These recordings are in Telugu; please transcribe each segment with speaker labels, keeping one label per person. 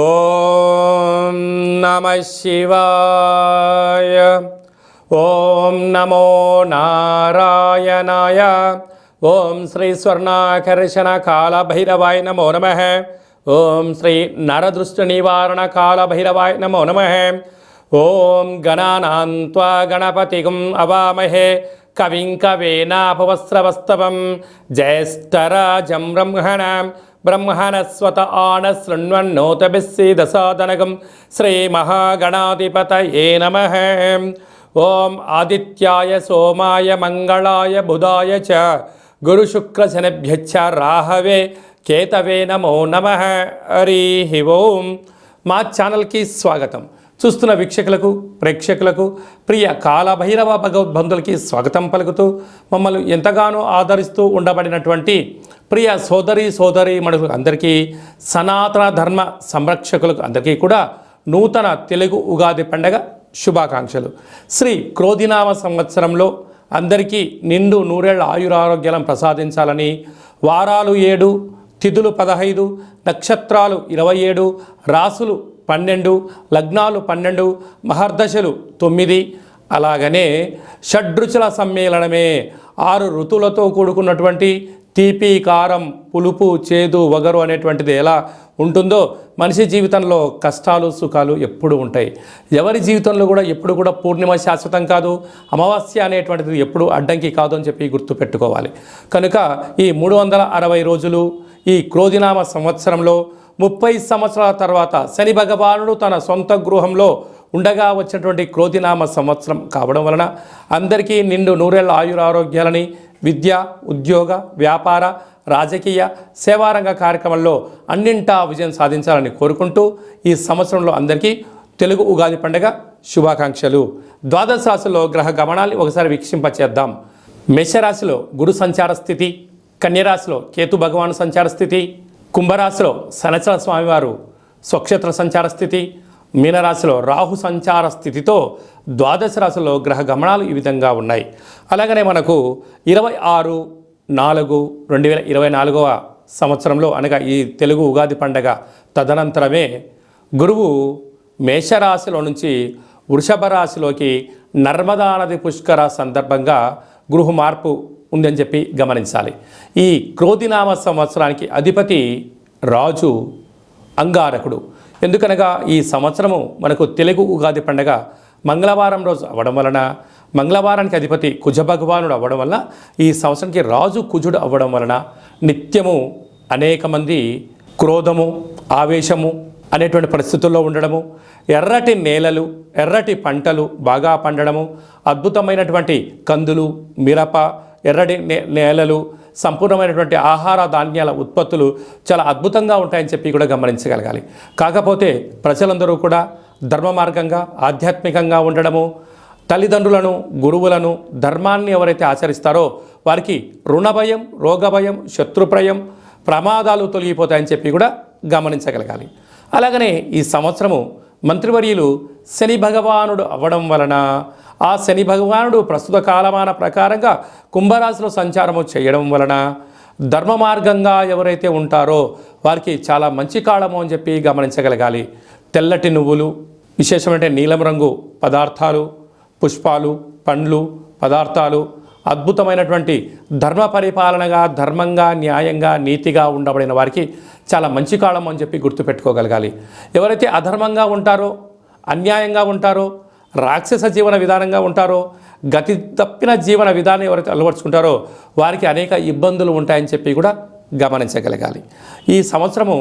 Speaker 1: ఓం నమః శివాయ. ఓం నమో నారాయణాయ. ఓం శ్రీ స్వర్ణాకర్షణ కాళభైరవాయ నమో నమః. ఓం శ్రీ నరదృష్టి నివారణ కాళభైరవాయ నమో నమః. ఓం గణానాం త్వా గణపతిగుం అవామహే కవిం కవేనాపవస్రవస్తవం జ్యేష్ఠరాజం బ్రహ్మణస్వత ఆన శృణ్వన్నోతభిస్సీదసాదనగం శ్రీమహాగణాధిపతయే నమః. ఓం ఆదిత్యాయ సోమాయ మంగళాయ బుధాయ చ గురుశుక్రశనిభ్యశ్చ రాహవే కేతవే నమో నమః. హరి ఓం. మా ఛానల్కి స్వాగతం. చూస్తున్న వీక్షకులకు ప్రేక్షకులకు ప్రియ కాళభైరవ భగవద్బంధులకి స్వాగతం పలుకుతూ మమ్మల్ని ఎంతగానో ఆదరిస్తూ ఉండబడినటువంటి ప్రియ సోదరి మనుషులకు అందరికీ, సనాతన ధర్మ సంరక్షకులకు అందరికీ కూడా నూతన తెలుగు ఉగాది పండగ శుభాకాంక్షలు. శ్రీ క్రోధినామ సంవత్సరంలో అందరికీ నిండు నూరేళ్ల ఆయురారోగ్యాలను ప్రసాదించాలని, వారాలు 7, తిథులు 15, నక్షత్రాలు 27, రాసులు 12, లగ్నాలు 12, మహర్దశలు 9, అలాగనే షడ్రుచుల సమ్మేళనమే 6 ఋతువులతో కూడుకున్నటువంటి తీపి, కారం, పులుపు, చేదు, వగరు అనేటువంటిది ఎలా ఉంటుందో మనిషి జీవితంలో కష్టాలు సుఖాలు ఎప్పుడు ఉంటాయి. ఎవరి జీవితంలో కూడా ఎప్పుడు కూడా పూర్ణిమ శాశ్వతం కాదు, అమావాస్య అనేటువంటిది ఎప్పుడు అడ్డంకి కాదు అని చెప్పి గుర్తుపెట్టుకోవాలి. కనుక ఈ 360 రోజులు ఈ క్రోధినామ సంవత్సరంలో 30 సంవత్సరాల తర్వాత శని భగవానుడు తన సొంత గృహంలో ఉండగా వచ్చినటువంటి క్రోధినామ సంవత్సరం కావడం వలన అందరికీ నిండు నూరేళ్ల ఆయురారోగ్యాలని, విద్య, ఉద్యోగ, వ్యాపార, రాజకీయ, సేవారంగ కార్యక్రమాల్లో అన్నింటా విజయం సాధించాలని కోరుకుంటూ ఈ సంవత్సరంలో అందరికీ తెలుగు ఉగాది పండుగ శుభాకాంక్షలు. ద్వాదశ రాశిలో గ్రహ గమనాన్ని ఒకసారి వీక్షింపచేద్దాం. మేషరాశిలో గురు సంచార స్థితి, కన్యరాశిలో కేతు భగవాను సంచార స్థితి, కుంభరాశిలో శనిచర స్వామివారు స్వక్షేత్ర సంచార స్థితి, మీనరాశిలో రాహు సంచార స్థితితో ద్వాదశ రాశిలో గ్రహ గమనాలు ఈ విధంగా ఉన్నాయి. అలాగనే మనకు 26/4/2024 సంవత్సరంలో అనగా ఈ తెలుగు ఉగాది పండగ తదనంతరమే గురువు మేషరాశిలో నుంచి వృషభ రాశిలోకి నర్మదా నది పుష్కర సందర్భంగా గృహ మార్పు ఉందని చెప్పి గమనించాలి. ఈ క్రోధినామ సంవత్సరానికి అధిపతి రాజు అంగారకుడు. ఎందుకనగా ఈ సంవత్సరము మనకు తెలుగు ఉగాది పండగ మంగళవారం రోజు అవ్వడం వలన, మంగళవారానికి అధిపతి కుజ భగవానుడు అవ్వడం వలన, ఈ సంవత్సరానికి రాజు కుజుడు అవ్వడం వలన నిత్యము అనేక మంది క్రోధము, ఆవేశము అనేటువంటి పరిస్థితుల్లో ఉండడము, ఎర్రటి నేలలు, ఎర్రటి పంటలు బాగా పండడము, అద్భుతమైనటువంటి కందులు, మిరప, ఎర్రటి నేలలు, సంపూర్ణమైనటువంటి ఆహార ధాన్యాల ఉత్పత్తులు చాలా అద్భుతంగా ఉంటాయని చెప్పి కూడా గమనించగలగాలి. కాకపోతే ప్రజలందరూ కూడా ధర్మ మార్గంగా, ఆధ్యాత్మికంగా ఉండడము, తల్లిదండ్రులను, గురువులను, ధర్మాన్ని ఎవరైతే ఆచరిస్తారో వారికి రుణభయం, రోగభయం, శత్రుప్రయం, ప్రమాదాలు తొలగిపోతాయని చెప్పి కూడా గమనించగలగాలి. అలాగనే ఈ సంవత్సరము మంత్రివర్యులు శని భగవానుడు అవ్వడం వలన ఆ శని భగవానుడు ప్రస్తుత కాలమాన ప్రకారంగా కుంభరాశిలో సంచారము చేయడం వలన ధర్మ మార్గంగా ఎవరైతే ఉంటారో వారికి చాలా మంచి కాలము అని చెప్పి గమనించగలగాలి. తెల్లటి నువ్వులు, విశేషమైన నీలం రంగు పదార్థాలు, పుష్పాలు, పండ్లు, పదార్థాలు, అద్భుతమైనటువంటి ధర్మ పరిపాలనగా, ధర్మంగా, న్యాయంగా, నీతిగా ఉండబడిన వారికి చాలా మంచి కాలం అని చెప్పి గుర్తుపెట్టుకోగలగాలి. ఎవరైతే అధర్మంగా ఉంటారో, అన్యాయంగా ఉంటారో, రాక్షస జీవన విధానంగా ఉంటారో, గతి తప్పిన జీవన విధానం ఎవరైతే అలవర్చుకుంటారో వారికి అనేక ఇబ్బందులు ఉంటాయని చెప్పి కూడా గమనించగలగాలి. ఈ సంవత్సరము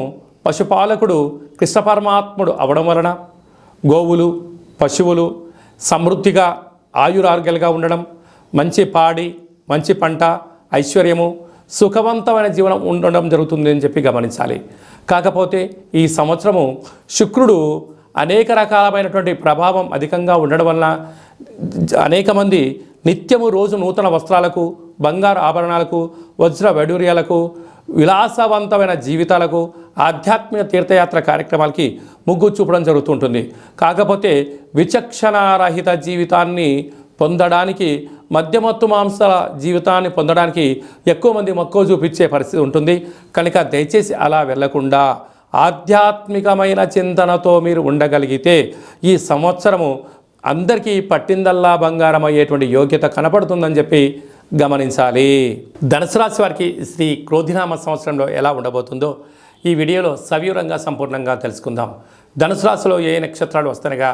Speaker 1: పశుపాలకుడు కృష్ణ పరమాత్ముడు అవడం వలన గోవులు, పశువులు సమృద్ధిగా ఆయురారోగ్యాలుగా ఉండడం, మంచి పాడి, మంచి పంట, ఐశ్వర్యము, సుఖవంతమైన జీవనం ఉండడం జరుగుతుంది అని చెప్పి గమనించాలి. కాకపోతే ఈ సంవత్సరము శుక్రుడు అనేక రకాలమైనటువంటి ప్రభావం అధికంగా ఉండడం వలన అనేక మంది నిత్యము రోజు నూతన వస్త్రాలకు, బంగారు ఆభరణాలకు, వజ్ర వైడూర్యాలకు, విలాసవంతమైన జీవితాలకు, ఆధ్యాత్మిక తీర్థయాత్ర కార్యక్రమాలకి మొగ్గు చూపడం జరుగుతుంటుంది. కాకపోతే విచక్షణారహిత జీవితాన్ని పొందడానికి, మద్యమత్తు మాంసాల జీవితాన్ని పొందడానికి ఎక్కువ మంది మక్కువ చూపించే పరిస్థితి ఉంటుంది. కనుక దయచేసి అలా వెళ్లకుండా ఆధ్యాత్మికమైన చింతనతో మీరు ఉండగలిగితే ఈ సంవత్సరము అందరికీ పట్టిందల్లా బంగారం అయ్యేటువంటి యోగ్యత కనపడుతుందని చెప్పి గమనించాలి. ధనుసు రాశి వారికి శ్రీ క్రోధినామ సంవత్సరంలో ఎలా ఉండబోతుందో ఈ వీడియోలో సవివరంగా సంపూర్ణంగా తెలుసుకుందాం. ధనుసు రాశిలో ఏ నక్షత్రాలు వస్తాయనగా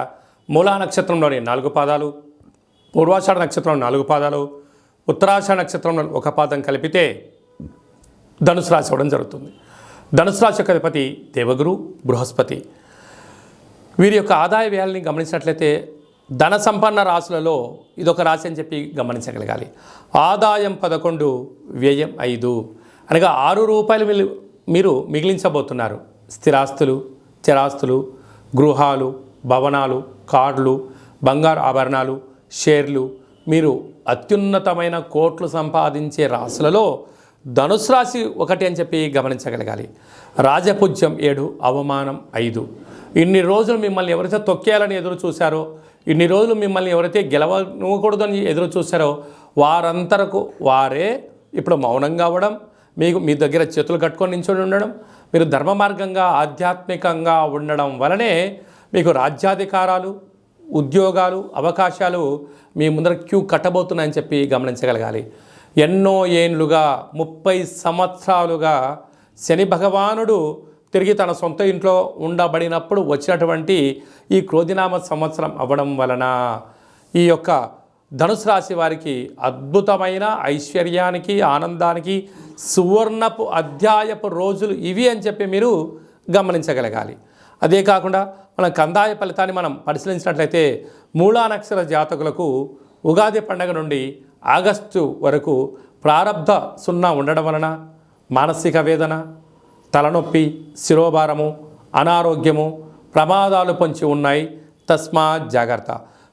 Speaker 1: మూలా నక్షత్రంలోని 4 పాదాలు, పూర్వాషాఢ నక్షత్రంలో 4 పాదాలు, ఉత్తరాషాఢ నక్షత్రంలో 1 పాదం కలిపితే ధనుసు రాశి అవ్వడం జరుగుతుంది. ధనుసు రాశి యొక్క అధిపతి దేవగురు బృహస్పతి. వీరి యొక్క ఆదాయ వ్యయాలని గమనించినట్లయితే ధన సంపన్న రాశులలో ఇదొక రాశి అని చెప్పి గమనించగలగాలి. ఆదాయం 11, వ్యయం 5, అనగా 6 రూపాయలు మీరు మిగిలించబోతున్నారు. స్థిరాస్తులు, చరాస్తులు, గృహాలు, భవనాలు, కార్లు, బంగారు ఆభరణాలు, షేర్లు, మీరు అత్యున్నతమైన కోట్లు సంపాదించే రాశులలో ధనుసు రాశి ఒకటి అని చెప్పి గమనించగలగాలి. రాజపూజ్యం 7, అవమానం 5. ఇన్ని రోజులు మిమ్మల్ని ఎవరైతే తొక్కేయాలని ఎదురు చూశారో, ఇన్ని రోజులు మిమ్మల్ని ఎవరైతే గెలవకూడదని ఎదురు చూశారో వారంతరకు వారే ఇప్పుడు మౌనంగా అవ్వడం, మీ దగ్గర చేతులు కట్టుకొని నించొని ఉండడం, మీరు ధర్మ మార్గంగా ఆధ్యాత్మికంగా ఉండడం వలనే మీకు రాజ్యాధికారాలు, ఉద్యోగాలు, అవకాశాలు మీ ముందర క్యూ కట్టబోతున్నాయని చెప్పి గమనించగలగాలి. ఎన్నో ఏండ్లుగా 30 సంవత్సరాలుగా శని భగవానుడు తిరిగి తన సొంత ఇంట్లో ఉండబడినప్పుడు వచ్చినటువంటి ఈ క్రోధినామ సంవత్సరం అవ్వడం వలన ఈ యొక్క ధనుసు రాశి వారికి అద్భుతమైన ఐశ్వర్యానికి, ఆనందానికి సువర్ణపు అధ్యాయపు రోజులు ఇవి అని చెప్పి మీరు గమనించగలగాలి. అదే కాకుండా మనం కందాయ ఫలితాన్ని మనం పరిశీలించినట్లయితే మూలా నక్షత్ర జాతకులకు ఉగాది పండుగ నుండి ఆగస్టు వరకు ప్రారబ్ధ 0 ఉండడం వలన మానసిక వేదన, తలనొప్పి, శిరోభారము, అనారోగ్యము, ప్రమాదాలు పొంచి ఉన్నాయి. తస్మాత్ జాగ్రత్త.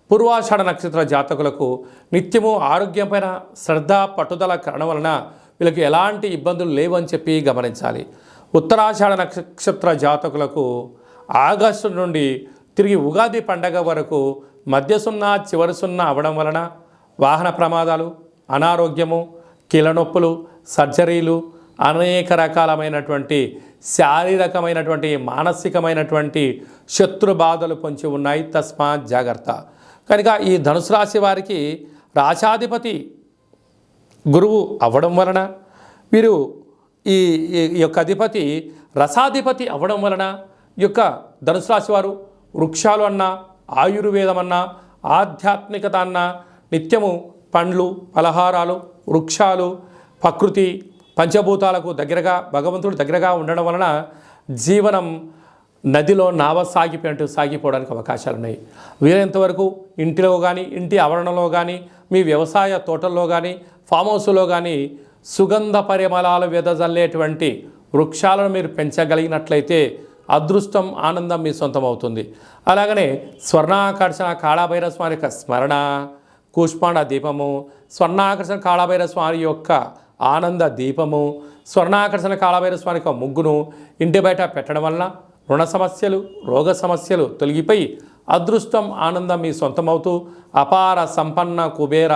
Speaker 1: పూర్వాషాఢ నక్షత్ర జాతకులకు నిత్యము ఆరోగ్యంపైన శ్రద్ధ, పట్టుదల కారణం వలన వీళ్ళకి ఎలాంటి ఇబ్బందులు లేవని చెప్పి గమనించాలి. ఉత్తరాషాఢ నక్షత్ర జాతకులకు ఆగస్టు నుండి తిరిగి ఉగాది పండగ వరకు మధ్య 0, చివరి 0 అవ్వడం వలన వాహన ప్రమాదాలు, అనారోగ్యము, కీళ్ళనొప్పులు, సర్జరీలు, అనేక రకాలమైనటువంటి శారీరకమైనటువంటి, మానసికమైనటువంటి శత్రు బాధలు పొంచి ఉన్నాయి. తస్మాత్ జాగ్రత్త. కనుక ఈ ధనుసు రాశి వారికి రాశాధిపతి గురువు అవ్వడం వలన, వీరు ఈ యొక్క అధిపతి రసాధిపతి అవ్వడం వలన ఈ యొక్క ధనుసు రాశి వారు వృక్షాలు అన్నా, ఆయుర్వేదం అన్నా, ఆధ్యాత్మికత అన్నా, నిత్యము పండ్లు, ఫలహారాలు, వృక్షాలు, ప్రకృతి, పంచభూతాలకు దగ్గరగా, భగవంతుడు దగ్గరగా ఉండడం వలన జీవనం నదిలో నావ సాగిపోవడానికి అవకాశాలు ఉన్నాయి. వీలైనంతవరకు ఇంటిలో కానీ, ఇంటి ఆవరణలో కానీ, మీ వ్యవసాయ తోటల్లో కానీ, ఫామ్ హౌస్లో కానీ సుగంధ పరిమళాలు వెదజల్లేటువంటి వృక్షాలను మీరు పెంచగలిగినట్లయితే అదృష్టం, ఆనందం మీ సొంతం అవుతుంది. అలాగనే స్వర్ణాకర్షణ కాళభైరవ స్వామి యొక్క స్మరణ, కూష్మాండ దీపము, స్వర్ణాకర్షణ కాళభైరవ స్వామి యొక్క ఆనంద దీపము, స్వర్ణాకర్షణ కాళభైరవ స్వామి యొక్క ముగ్గును ఇంటి బయట పెట్టడం వలన రుణ సమస్యలు, రోగ సమస్యలు తొలగిపోయి అదృష్టం, ఆనందం మీ సొంతమవుతూ అపార సంపన్న కుబేర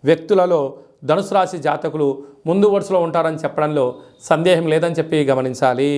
Speaker 1: వ్యక్తులలో ధనుసు రాశి జాతకులు ముందు వరుసలో ఉంటారని చెప్పడంలో సందేహం లేదని చెప్పి గమనించాలి.